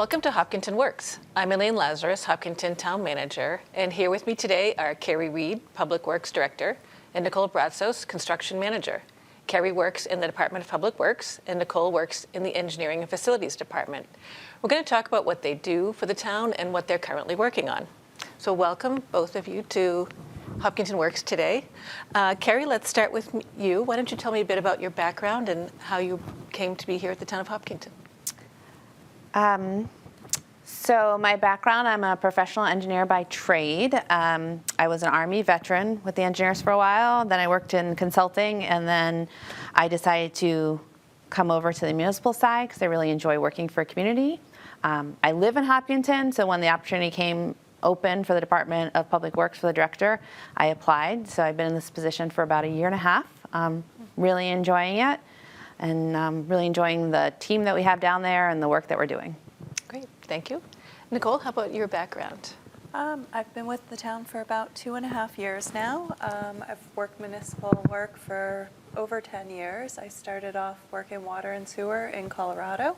Welcome to Hopkinton Works. I'm Elaine Lazarus, Hopkinton Town Manager, and here with me today are Carrie Reed, Public Works Director, and Nicole Bratsos, Construction Manager. Carrie works in the Department of Public Works, and Nicole works in the Engineering and Facilities Department. We're going to talk about what they do for the town and what they're currently working on. So welcome, both of you, to Hopkinton Works today. Carrie, let's start with you. Why don't you tell me a bit about your background and how you came to be here at the town of Hopkinton? So my background, I'm a professional engineer by trade. I was an Army veteran with the engineers for a while. Then I worked in consulting, and then I decided to come over to the municipal side because I really enjoy working for a community. I live in Hopkinton, so when the opportunity came open for the Department of Public Works for the director, I applied. So I've been in this position for about a year and a half. Really enjoying it. And really enjoying the team that we have down there and the work that we're doing. Great, thank you. Nicole, how about your background? I've been with the town for about 2.5 years now. I've worked municipal work for over 10 years. I started off working water and sewer in Colorado.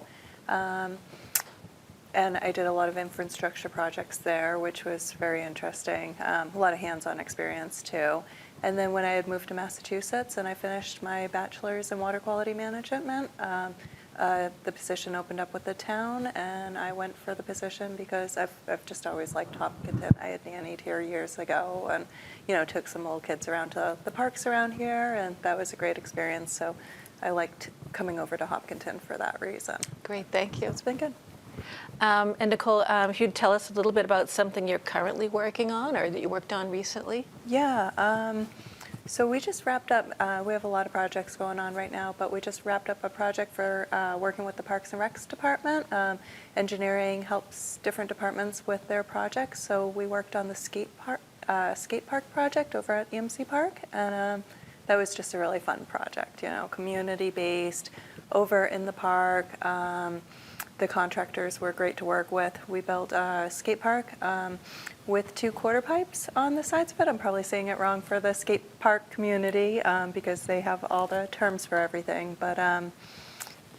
And I did a lot of infrastructure projects there, which was very interesting. A lot of hands-on experience too. And then when I had moved to Massachusetts and I finished my bachelor's in water quality management, the position opened up with the town, and I went for the position because I've just always liked Hopkinton. I had nannied here years ago, and took some little kids around to the parks around here, and that was a great experience. So I liked coming over to Hopkinton for that reason. Great, thank you. It's been good. And Nicole, if you'd tell us a little bit about something you're currently working on or that you worked on recently? Yeah, so we just wrapped up, we have a lot of projects going on right now, but we just wrapped up a project for working with the Parks and Recs department. Engineering helps different departments with their projects, so we worked on the skate park project over at EMC Park, and that was just a really fun project, community-based, over in the park. The contractors were great to work with. We built a skate park with 2 quarter pipes on the sides of it. I'm probably saying it wrong for the skate park community because they have all the terms for everything. But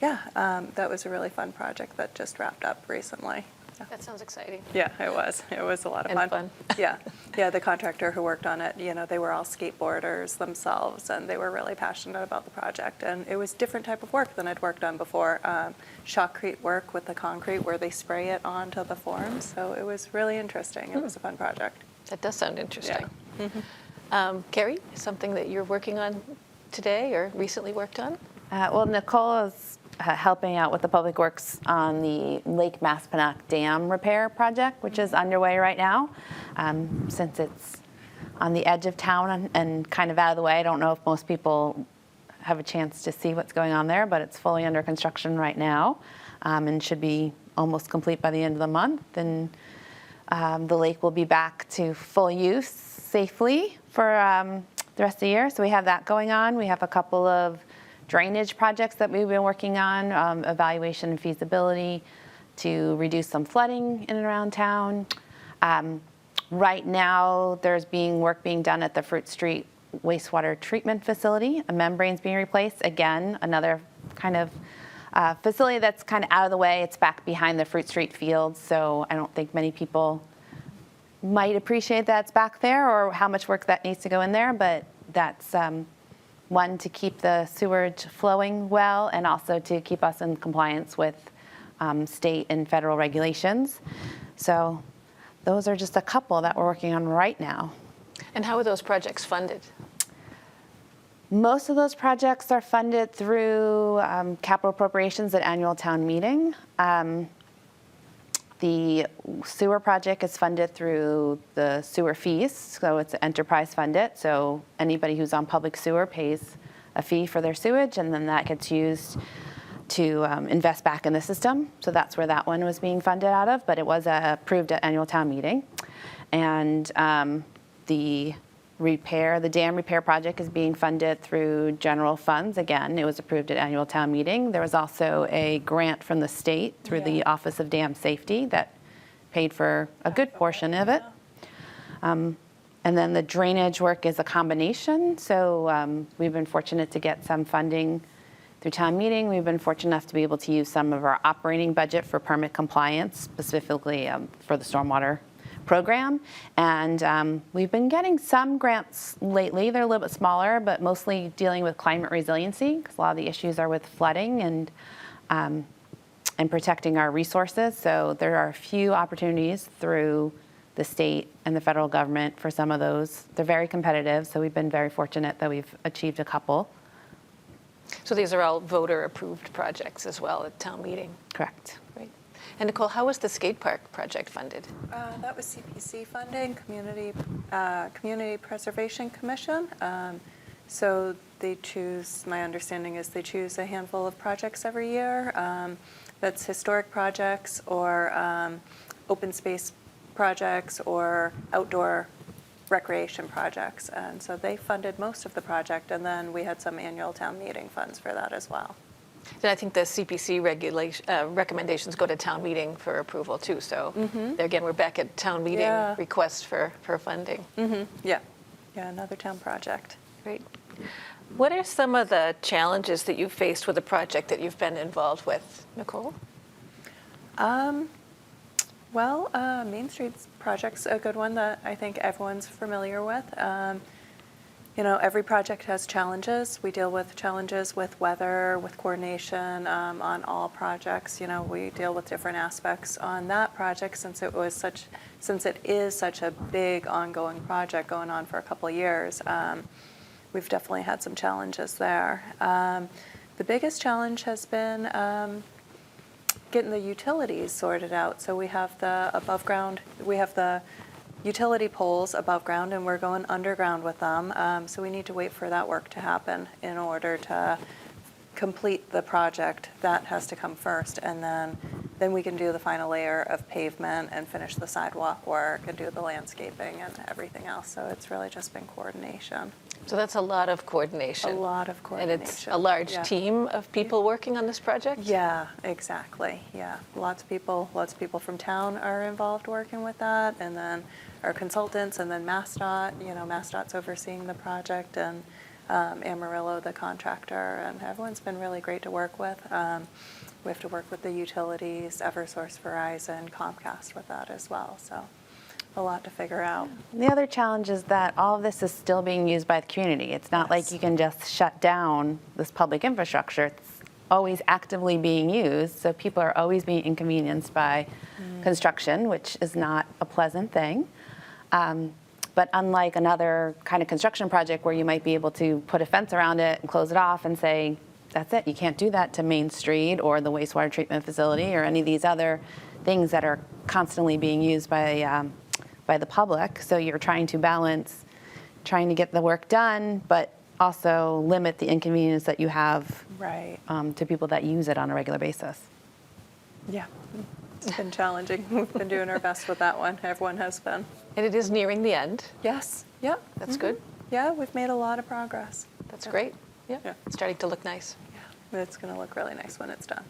that was a really fun project that just wrapped up recently. That sounds exciting. Yeah, it was. It was a lot of fun. Yeah, the contractor who worked on it, they were all skateboarders themselves, and they were really passionate about the project. And it was a different type of work than I'd worked on before. Shotcrete work with the concrete where they spray it onto the forms. So it was really interesting. It was a fun project. That does sound interesting. Yeah. Mm-hmm. Carrie, something that you're working on today or recently worked on? Well, Nicole is helping out with the Public Works on the Lake Maspinock Dam repair project, which is underway right now. Since it's on the edge of town and kind of out of the way, I don't know if most people have a chance to see what's going on there, but it's fully under construction right now and should be almost complete by the end of the month. And the lake will be back to full use safely for the rest of the year. So we have that going on. We have a couple of drainage projects that we've been working on, evaluation and feasibility to reduce some flooding in and around town. Right now, there's work being done at the Fruit Street wastewater treatment facility. A membrane's being replaced. Again, another kind of facility that's kind of out of the way. It's back behind the Fruit Street field, so I don't think many people might appreciate that it's back there or how much work that needs to go in there, but that's one, to keep the sewage flowing well, and also to keep us in compliance with state and federal regulations. So those are just a couple that we're working on right now. And how are those projects funded? Most of those projects are funded through capital appropriations at annual town meeting. The sewer project is funded through the sewer fees, so it's enterprise funded. So anybody who's on public sewer pays a fee for their sewage, and then that gets used to invest back in the system. So that's where that one was being funded out of, but it was approved at annual town meeting. And the dam repair project is being funded through general funds. Again, it was approved at annual town meeting. There was also a grant from the state through the Office of Dam Safety that paid for a good portion of it. And then the drainage work is a combination. So we've been fortunate to get some funding through town meeting, we've been fortunate enough to be able to use some of our operating budget for permit compliance, specifically for the stormwater program. And we've been getting some grants lately. They're a little bit smaller, but mostly dealing with climate resiliency, because a lot of the issues are with flooding and protecting our resources. So there are a few opportunities through the state and the federal government for some of those. They're very competitive, so we've been very fortunate that we've achieved a couple. So these are all voter-approved projects as well at town meeting? Correct. Great. And Nicole, how was the skate park project funded? That was CPC funding, Community Preservation Commission. So they choose, my understanding is they choose a handful of projects every year. That's historic projects or open space projects or outdoor recreation projects. And so they funded most of the project, and then we had some annual town meeting funds for that as well. And I think the CPC recommendations go to town meeting for approval too. So there again, we're back at town meeting Yeah. requests for funding. Yeah, another town project. Great. What are some of the challenges that you've faced with a project that you've been involved with, Nicole? Well, Main Street's project's a good one that I think everyone's familiar with. Every project has challenges. We deal with challenges with weather, with coordination on all projects. We deal with different aspects on that project since it is such a big ongoing project going on for a couple of years. We've definitely had some challenges there. The biggest challenge has been getting the utilities sorted out. So we have the utility poles above ground, and we're going underground with them. So we need to wait for that work to happen in order to complete the project. That has to come first, and then we can do the final layer of pavement and finish the sidewalk work and do the landscaping and everything else. So it's really just been coordination. So that's a lot of coordination. A lot of coordination. And it's a large team of people working on this project? Yeah, exactly. Yeah, lots of people from town are involved working with that, and then our consultants, and then MassDOT. MassDOT's overseeing the project, and Amarillo, the contractor, and everyone's been really great to work with. We have to work with the utilities, Eversource, Verizon, Comcast with that as well. So a lot to figure out. The other challenge is that all of this is still being used by the community. It's not like you can just shut down this public infrastructure. It's always actively being used, so people are always being inconvenienced by construction, which is not a pleasant thing. But unlike another kind of construction project where you might be able to put a fence around it and close it off and say, that's it, you can't do that to Main Street or the wastewater treatment facility or any of these other things that are constantly being used by the public. So you're trying to balance trying to get the work done, but also limit the inconvenience that you have to people that use it on a regular basis. Yeah, it's been challenging. We've been doing our best with that one. Everyone has been. And it is nearing the end. Yes. Yep. That's good. Yeah, we've made a lot of progress. That's great. Yeah. It's starting to look nice. Yeah, it's going to look really nice when it's done.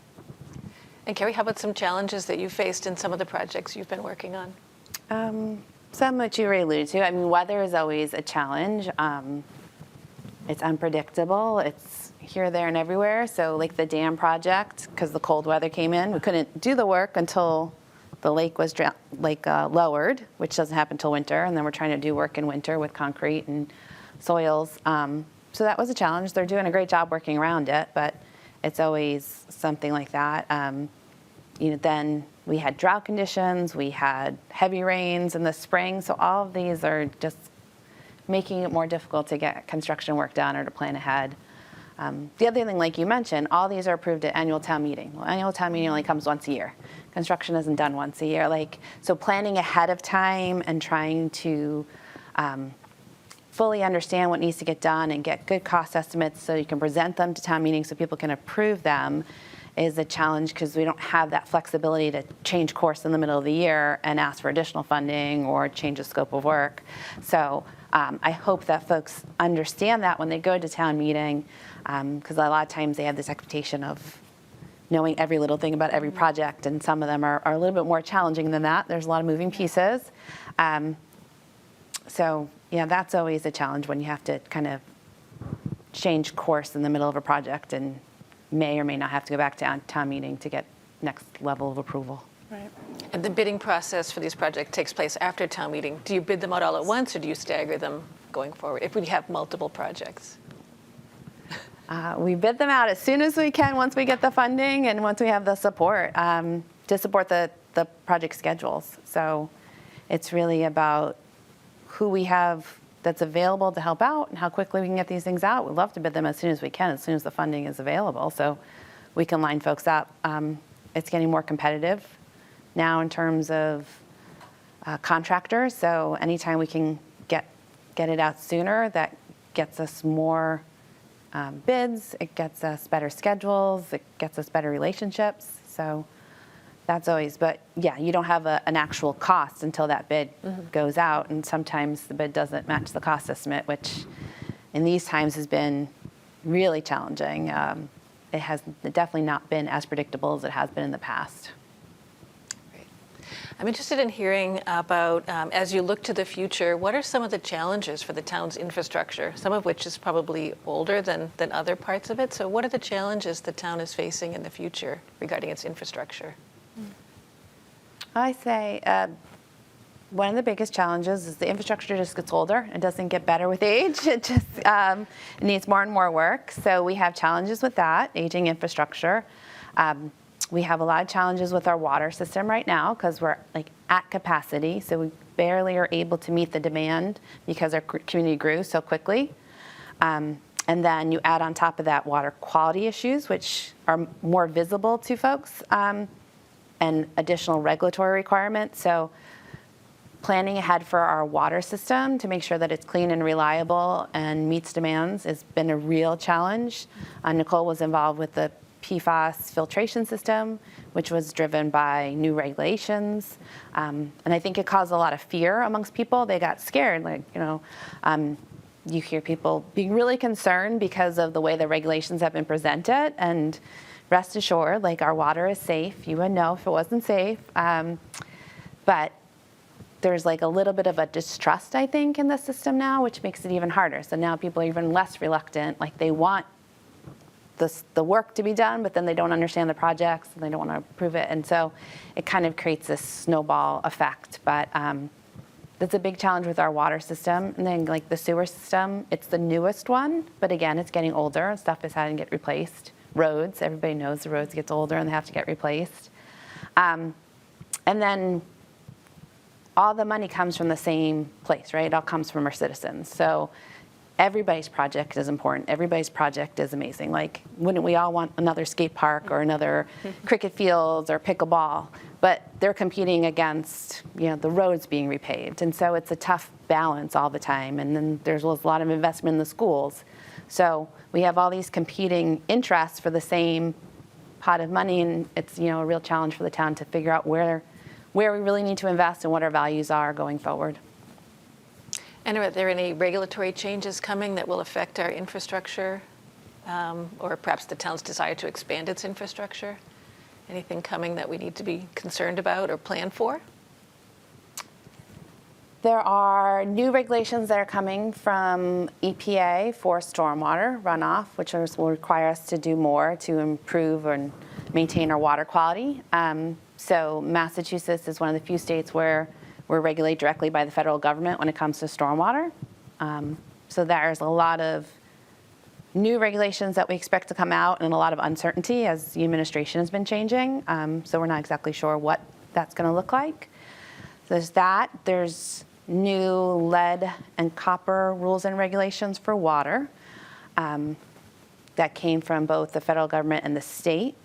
And Carrie, how about some challenges that you faced in some of the projects you've been working on? Some which you already alluded to. I mean, weather is always a challenge. It's unpredictable. It's here, there, and everywhere. So like the dam project, because the cold weather came in, we couldn't do the work until the lake was lowered, which doesn't happen until winter. And then we're trying to do work in winter with concrete and soils. So that was a challenge. They're doing a great job working around it, but it's always something like that. Then we had drought conditions, we had heavy rains in the spring, so all of these are just making it more difficult to get construction work done or to plan ahead. The other thing, like you mentioned, all these are approved at annual town meeting. Well, annual town meeting only comes once a year. Construction isn't done once a year. So planning ahead of time and trying to fully understand what needs to get done and get good cost estimates so you can present them to town meeting so people can approve them is a challenge because we don't have that flexibility to change course in the middle of the year and ask for additional funding or change the scope of work. So I hope that folks understand that when they go to town meeting, because a lot of times they have this expectation of knowing every little thing about every project, and some of them are a little bit more challenging than that. There's a lot of moving pieces. So yeah, that's always a challenge when you have to kind of change course in the middle of a project and may or may not have to go back to town meeting to get next level of approval. Right. And the bidding process for these projects takes place after town meeting. Do you bid them out all at once, or do you stagger them going forward if we have multiple projects? We bid them out as soon as we can once we get the funding and once we have the support to support the project schedules. So it's really about who we have that's available to help out and how quickly we can get these things out. We'd love to bid them as soon as we can, as soon as the funding is available, so we can line folks up. It's getting more competitive now in terms of contractors, so anytime we can get it out sooner, that gets us more bids, it gets us better schedules, it gets us better relationships. So that's always, but yeah, you don't have an actual cost until that bid goes out, and sometimes the bid doesn't match the cost estimate, which in these times has been really challenging. It has definitely not been as predictable as it has been in the past. I'm interested in hearing about, as you look to the future, what are some of the challenges for the town's infrastructure, some of which is probably older than other parts of it. So what are the challenges the town is facing in the future regarding its infrastructure? I say one of the biggest challenges is the infrastructure just gets older. It doesn't get better with age. It just it needs more and more work. So we have challenges with that, aging infrastructure. We have a lot of challenges with our water system right now because we're like at capacity. So we barely are able to meet the demand because our community grew so quickly. And then you add on top of that water quality issues, which are more visible to folks, and additional regulatory requirements. So planning ahead for our water system to make sure that it's clean and reliable and meets demands has been a real challenge. Nicole was involved with the PFAS filtration system, which was driven by new regulations. And I think it caused a lot of fear amongst people. They got scared, you hear people being really concerned because of the way the regulations have been presented. And rest assured, our water is safe. You would know if it wasn't safe. But there's a little bit of a distrust, I think, in the system now, which makes it even harder. So now people are even less reluctant. They want the work to be done, but then they don't understand the projects and they don't want to approve it. And so it kind of creates this snowball effect. But that's a big challenge with our water system. And then the sewer system, it's the newest one, but again, it's getting older and stuff is having to get replaced. Roads, everybody knows the roads gets older and they have to get replaced. And then all the money comes from the same place, right? It all comes from our citizens. So everybody's project is important. Everybody's project is amazing. Wouldn't we all want another skate park or another cricket fields or pickleball? But they're competing against, the roads being repaved. And so it's a tough balance all the time. And then there's a lot of investment in the schools. So we have all these competing interests for the same pot of money. And it's, a real challenge for the town to figure out where we really need to invest and what our values are going forward. And are there any regulatory changes coming that will affect our infrastructure, or perhaps the town's desire to expand its infrastructure? Anything coming that we need to be concerned about or plan for? There are new regulations that are coming from EPA for stormwater runoff, which will require us to do more to improve and maintain our water quality. So Massachusetts is one of the few states where we're regulated directly by the federal government when it comes to stormwater. So there's a lot of new regulations that we expect to come out and a lot of uncertainty as the administration has been changing. So we're not exactly sure what that's going to look like. There's that. There's new lead and copper rules and regulations for water that came from both the federal government and the state.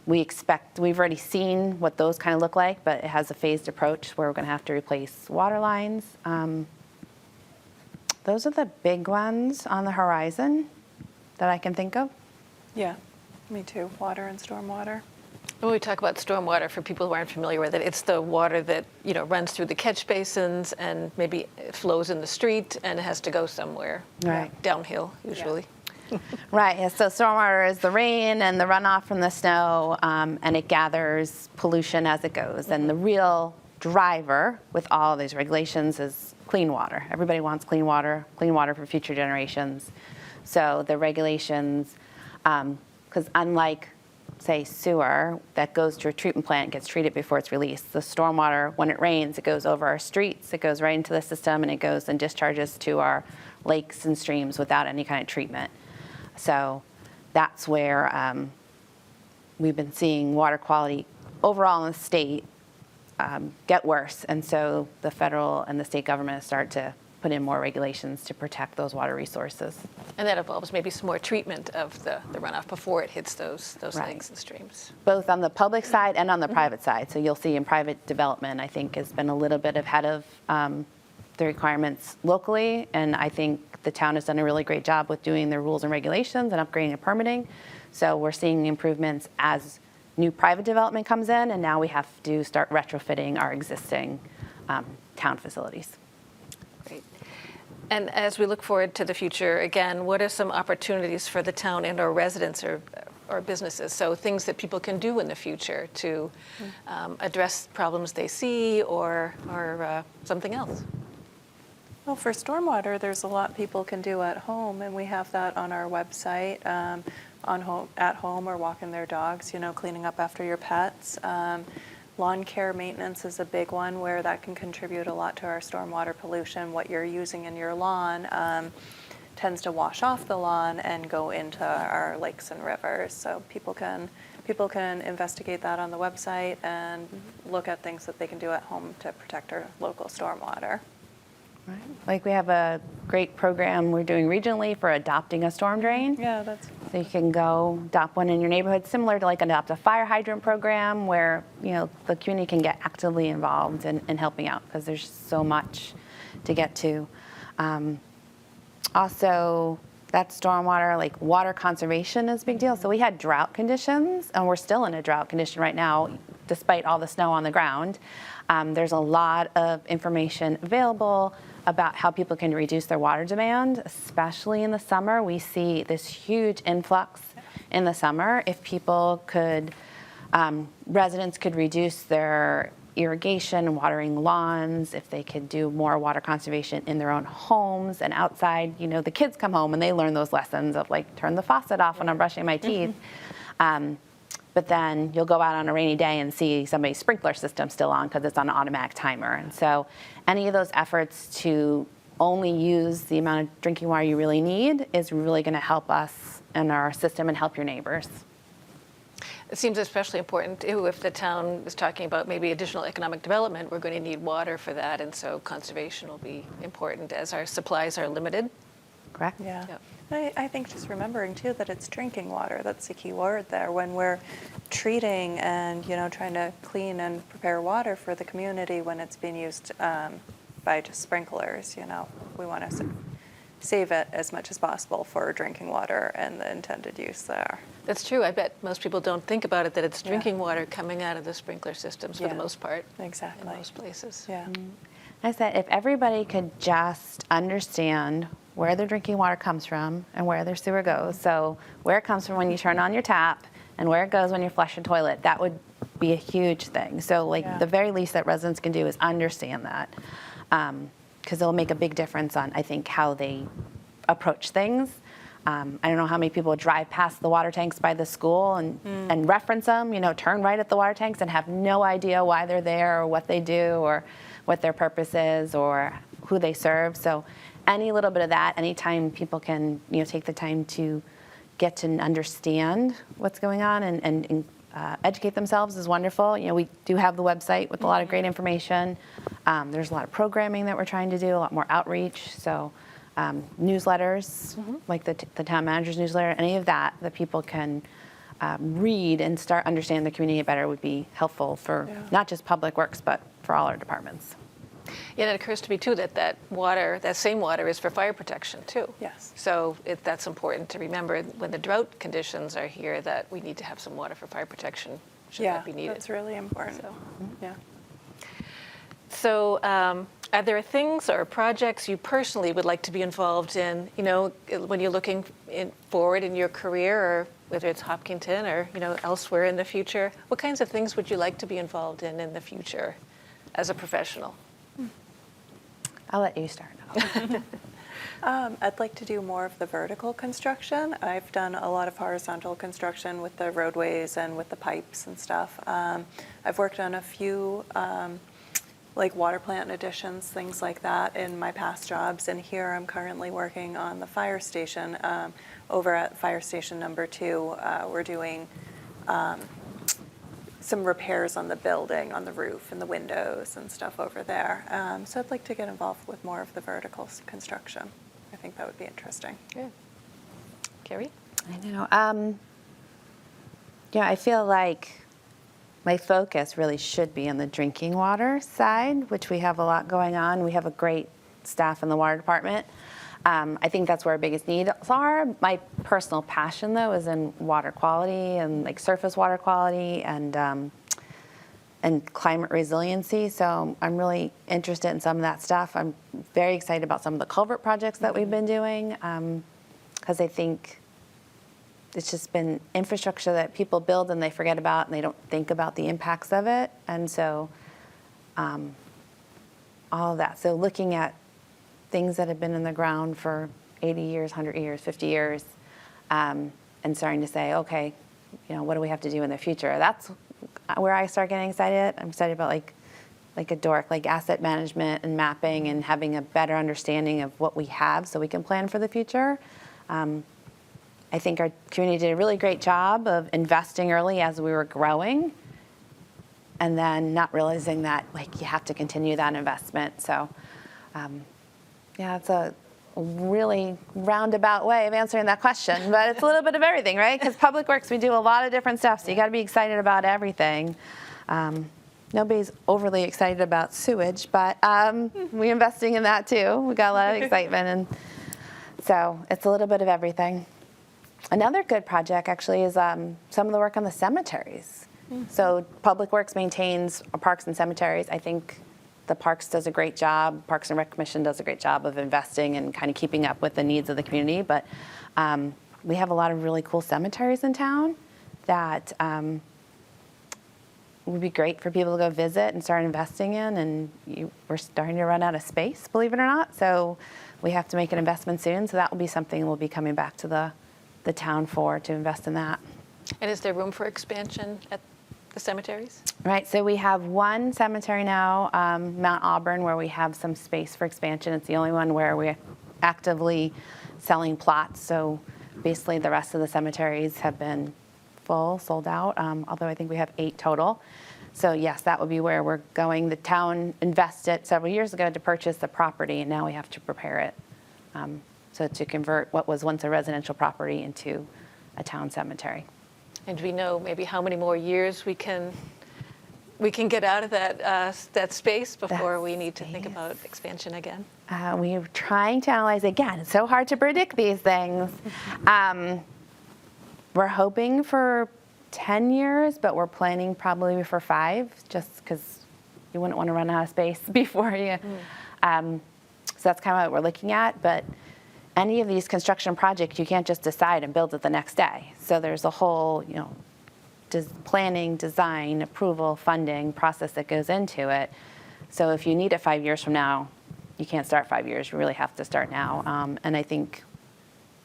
We've already seen what those kind of look like, but it has a phased approach where we're going to have to replace water lines. Those are the big ones on the horizon that I can think of. Yeah, me too. Water and stormwater. When we talk about stormwater, for people who aren't familiar with it, it's the water that runs through the catch basins and maybe it flows in the street and it has to go somewhere, Right. Downhill usually. Yeah. Right, yeah, so stormwater is the rain and the runoff from the snow, and it gathers pollution as it goes. And the real driver with all of these regulations is clean water. Everybody wants clean water for future generations. So the regulations because unlike, say, sewer that goes to a treatment plant, gets treated before it's released, the stormwater, when it rains, it goes over our streets, it goes right into the system, and it goes and discharges to our lakes and streams without any kind of treatment. So that's where we've been seeing water quality overall in the state get worse. And so the federal and the state government have started to put in more regulations to protect those water resources. And that involves maybe some more treatment of the runoff before it hits those Right. lakes and streams. Both on the public side and on the private side. So you'll see in private development, I think, has been a little bit ahead of the requirements locally. And I think the town has done a really great job with doing their rules and regulations and upgrading the permitting. So we're seeing improvements as new private development comes in, and now we have to start retrofitting our existing town facilities. Great. And as we look forward to the future, again, what are some opportunities for the town and our residents or businesses? So things that people can do in the future to address problems they see or something else. Well, for stormwater, there's a lot people can do at home, and we have that on our website, at home or walking their dogs, cleaning up after your pets. Lawn care maintenance is a big one where that can contribute a lot to our stormwater pollution. What you're using in your lawn tends to wash off the lawn and go into our lakes and rivers. So people can investigate that on the website and look at things that they can do at home to protect our local stormwater. Right. Like we have a great program we're doing regionally for adopting a storm drain. Yeah, that's. So you can go adopt one in your neighborhood, similar to like adopt a fire hydrant program where, the community can get actively involved in helping out because there's so much to get to. Also, that stormwater, like water conservation is a big deal. So we had drought conditions, and we're still in a drought condition right now, despite all the snow on the ground. There's a lot of information available about how people can reduce their water demand, especially in the summer. We see this huge influx in the summer. If people could, residents could reduce their irrigation and watering lawns, if they could do more water conservation in their own homes and outside, the kids come home and they learn those lessons of like, turn the faucet off when I'm brushing my teeth. But then you'll go out on a rainy day and see somebody's sprinkler system still on because it's on an automatic timer. And so any of those efforts to only use the amount of drinking water you really need is really going to help us and our system and help your neighbors. It seems especially important too if the town is talking about maybe additional economic development, we're going to need water for that. And so conservation will be important as our supplies are limited. Correct? Yeah. Yep. I think just remembering too that it's drinking water. That's the key word there. When we're treating and trying to clean and prepare water for the community when it's being used by just sprinklers, we want to save it as much as possible for drinking water and the intended use there. That's true. I bet most people don't think about it, that it's drinking water coming out of the sprinkler systems for the most part. Exactly. In most places. Yeah. I said if everybody could just understand where their drinking water comes from and where their sewer goes, so where it comes from when you turn on your tap and where it goes when you flush a toilet, that would be a huge thing. So the very least that residents can do is understand that, because it'll make a big difference on, I think, how they approach things. I don't know how many people drive past the water tanks by the school and reference them, turn right at the water tanks and have no idea why they're there or what they do or what their purpose is or who they serve. So any little bit of that, anytime people can, take the time to get to understand what's going on and educate themselves is wonderful. We do have the website with a lot of great information. There's a lot of programming that we're trying to do, a lot more outreach. So newsletters, like the town manager's newsletter, any of that people can read and start understanding the community better would be helpful for not just Public Works, but for all our departments. Yeah, and it occurs to me too that same water is for fire protection too. Yes. So that's important to remember when the drought conditions are here that we need to have some water for fire protection should that be needed. That's really important. Yeah. So are there things or projects you personally would like to be involved in, when you're looking forward in your career, or whether it's Hopkinton or, elsewhere in the future? What kinds of things would you like to be involved in the future as a professional? I'll let you start. I'd like to do more of the vertical construction. I've done a lot of horizontal construction with the roadways and with the pipes and stuff. I've worked on a few like water plant additions, things like that in my past jobs. And here I'm currently working on the fire station. Over at fire station number 2, we're doing some repairs on the building, on the roof and the windows and stuff over there. So I'd like to get involved with more of the vertical construction. I think that would be interesting. Good. Carrie? I know. I feel like my focus really should be on the drinking water side, which we have a lot going on. We have a great staff in the water department. I think that's where our biggest needs are. My personal passion, though, is in water quality and like surface water quality and climate resiliency. So I'm really interested in some of that stuff. I'm very excited about some of the culvert projects that we've been doing because I think it's just been infrastructure that people build and they forget about and they don't think about the impacts of it. And so all of that. So looking at things that have been in the ground for 80 years, 100 years, 50 years, and starting to say, okay, what do we have to do in the future? That's where I start getting excited. I'm excited about like a dork, like asset management and mapping and having a better understanding of what we have so we can plan for the future. I think our community did a really great job of investing early as we were growing and then not realizing that you have to continue that investment. So it's a really roundabout way of answering that question, but it's a little bit of everything, right? Because Public Works, we do a lot of different stuff, so you got to be excited about everything. Nobody's overly excited about sewage, but we're investing in that too. We got a lot of excitement, and so it's a little bit of everything. Another good project actually is some of the work on the cemeteries. Mm-hmm. So Public Works maintains our parks and cemeteries. I think the Parks does a great job. Parks and Rec Commission does a great job of investing and kind of keeping up with the needs of the community. But we have a lot of really cool cemeteries in town that would be great for people to go visit and start investing in. And we're starting to run out of space, believe it or not. So we have to make an investment soon. So that will be something we'll be coming back to the town to invest in that. And is there room for expansion at the cemeteries? Right, so we have one cemetery now, Mount Auburn, where we have some space for expansion. It's the only one where we're actively selling plots. So basically the rest of the cemeteries have been sold out, although I think we have 8 total. So yes, that would be where we're going. The town invested several years ago to purchase the property, and now we have to prepare it. So to convert what was once a residential property into a town cemetery. And do we know maybe how many more years we can get out of that space before we need to think about expansion again? We are trying to analyze again. It's so hard to predict these things. We're hoping for 10 years, but we're planning probably for 5, just because you wouldn't want to run out of space before you. So that's kind of what we're looking at. But any of these construction projects, you can't just decide and build it the next day. So there's a whole, planning, design, approval, funding process that goes into it. So if you need it 5 years from now, you can't start 5 years. You really have to start now. And I think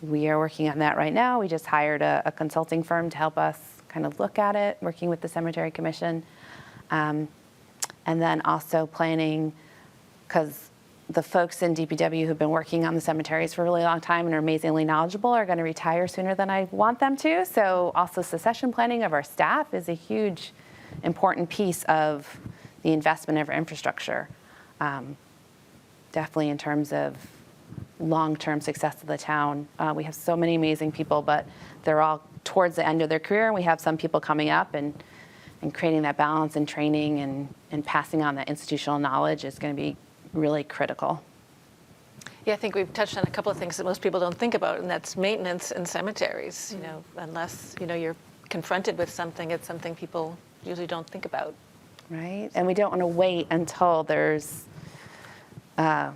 we are working on that right now. We just hired a consulting firm to help us kind of look at it, working with the Cemetery Commission. And then also planning, because the folks in DPW who've been working on the cemeteries for a really long time and are amazingly knowledgeable are going to retire sooner than I want them to. So also succession planning of our staff is a huge, important piece of the investment of our infrastructure. Definitely in terms of long-term success of the town. We have so many amazing people, but they're all towards the end of their career. And we have some people coming up, and creating that balance and training and passing on that institutional knowledge is going to be really critical. Yeah, I think we've touched on a couple of things that most people don't think about, and that's maintenance in cemeteries. Unless you're confronted with something, it's something people usually don't think about. Right, and we don't want to wait until there's a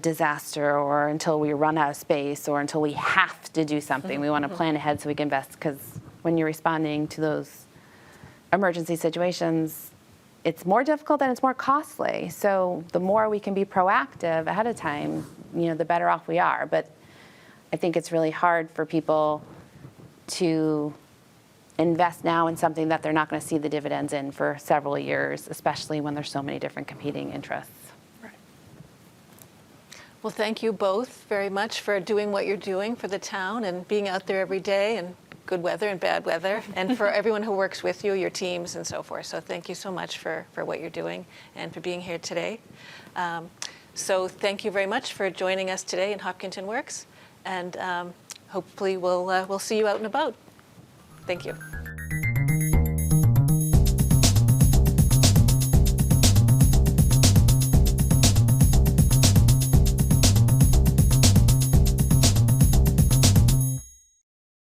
disaster or until we run out of space or until we have to do something. We want to plan ahead so we can invest, because when you're responding to those emergency situations, it's more difficult and it's more costly. So the more we can be proactive ahead of time, the better off we are. But I think it's really hard for people to invest now in something that they're not going to see the dividends in for several years, especially when there's so many different competing interests. Well, thank you both very much for doing what you're doing for the town and being out there every day in good weather and bad weather, and for everyone who works with you, your teams and so forth. So thank you so much for what you're doing and for being here today. So thank you very much for joining us today in Hopkinton Works, and hopefully we'll see you out and about. Thank you.